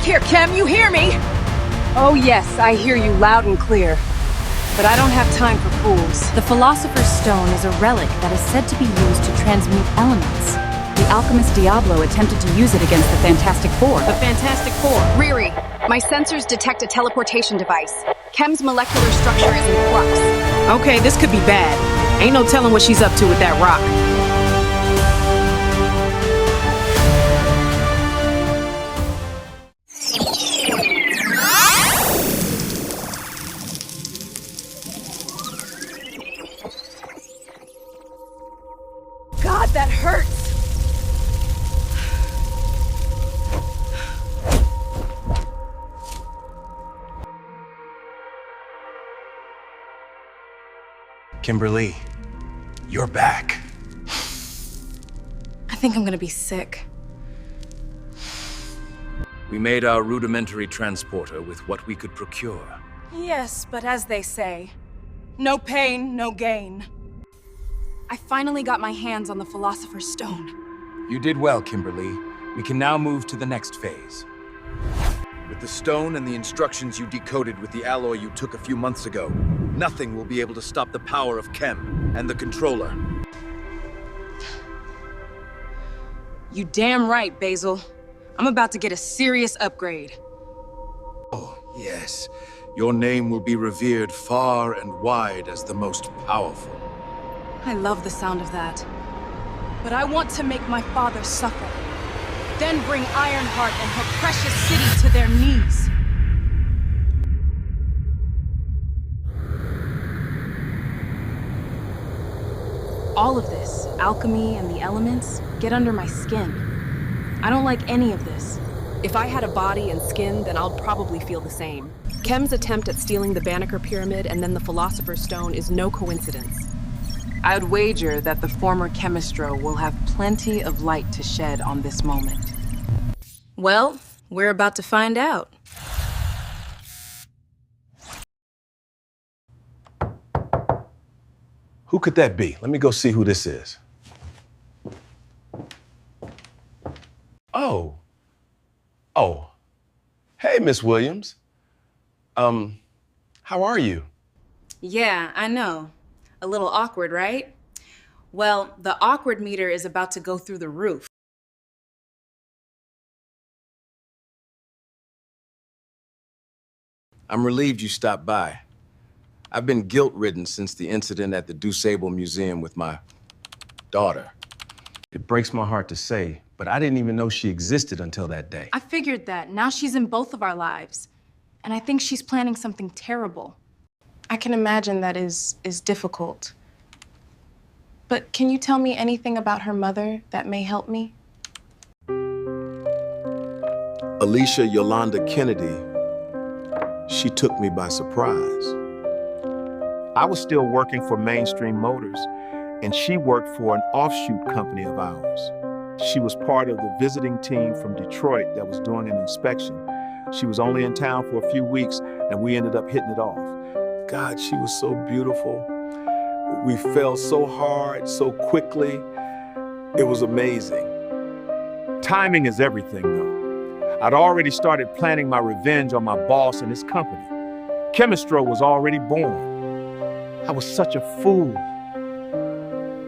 here, Khem, you hear me? Oh yes, I hear you loud and clear. But I don't have time for fools. The Philosopher's Stone is a relic that is said to be used to transmute elements. The alchemist Diablo attempted to use it against the Fantastic Four. The Fantastic Four. Riri, my sensors detect a teleportation device. Khem's molecular structure is in flux. Okay, this could be bad. Ain't no telling what she's up to with that rock. God, that hurts! Kimberly, you're back. I think I'm gonna be sick. We made our rudimentary transporter with what we could procure. Yes, but as they say, no pain, no gain. I finally got my hands on the Philosopher's Stone. You did well, Kimberly. We can now move to the next phase. With the stone and the instructions you decoded with the alloy you took a few months ago, nothing will be able to stop the power of Khem and the controller. You damn right, Basil. I'm about to get a serious upgrade. Oh, yes. Your name will be revered far and wide as the most powerful. I love the sound of that. But I want to make my father suffer. Then bring Ironheart and her precious city to their knees. All of this, alchemy and the elements, get under my skin. I don't like any of this. If I had a body and skin, then I'll probably feel the same. Khem's attempt at stealing the Banneker Pyramid and then the Philosopher's Stone is no coincidence. I'd wager that the former Chemistro will have plenty of light to shed on this moment. Well, we're about to find out. Who could that be? Let me go see who this is. Oh. Oh. Hey, Miss Williams. How are you? Yeah, I know. A little awkward, right? Well, the awkward meter is about to go through the roof. I'm relieved you stopped by. I've been guilt-ridden since the incident at the Dusable Museum with my daughter. It breaks my heart to say, but I didn't even know she existed until that day. I figured that. Now she's in both of our lives. And I think she's planning something terrible. I can imagine that is difficult. But can you tell me anything about her mother that may help me? Alicia Yolanda Kennedy, she took me by surprise. I was still working for Mainstream Motors, and she worked for an offshoot company of ours. She was part of the visiting team from Detroit that was doing an inspection. She was only in town for a few weeks, and we ended up hitting it off. God, she was so beautiful. We fell so hard, so quickly. It was amazing. Timing is everything, though. I'd already started planning my revenge on my boss and his company. Chemistro was already born. I was such a fool.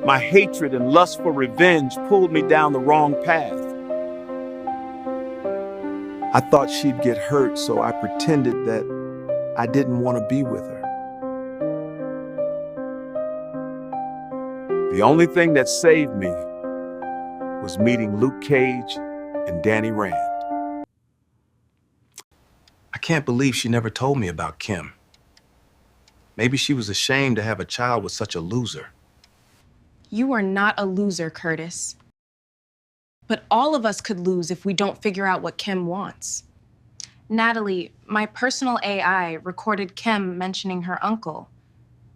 My hatred and lust for revenge pulled me down the wrong path. I thought she'd get hurt, so I pretended that I didn't want to be with her. The only thing that saved me was meeting Luke Cage and Danny Rand. I can't believe she never told me about Khem. Maybe she was ashamed to have a child with such a loser. You are not a loser, Curtis. But all of us could lose if we don't figure out what Khem wants. Natalie, my personal AI recorded Khem mentioning her uncle.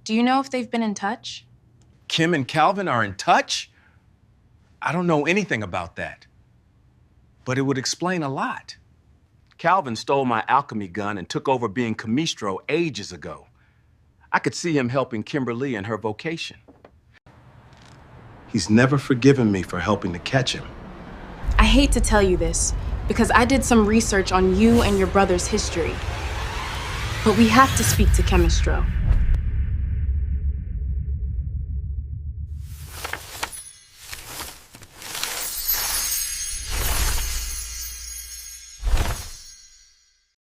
Do you know if they've been in touch? Khem and Calvin are in touch? I don't know anything about that. But it would explain a lot. Calvin stole my alchemy gun and took over being Chemistro ages ago. I could see him helping Kimberly in her vocation. He's never forgiven me for helping to catch him. I hate to tell you this, because I did some research on you and your brother's history. But we have to speak to Chemistro.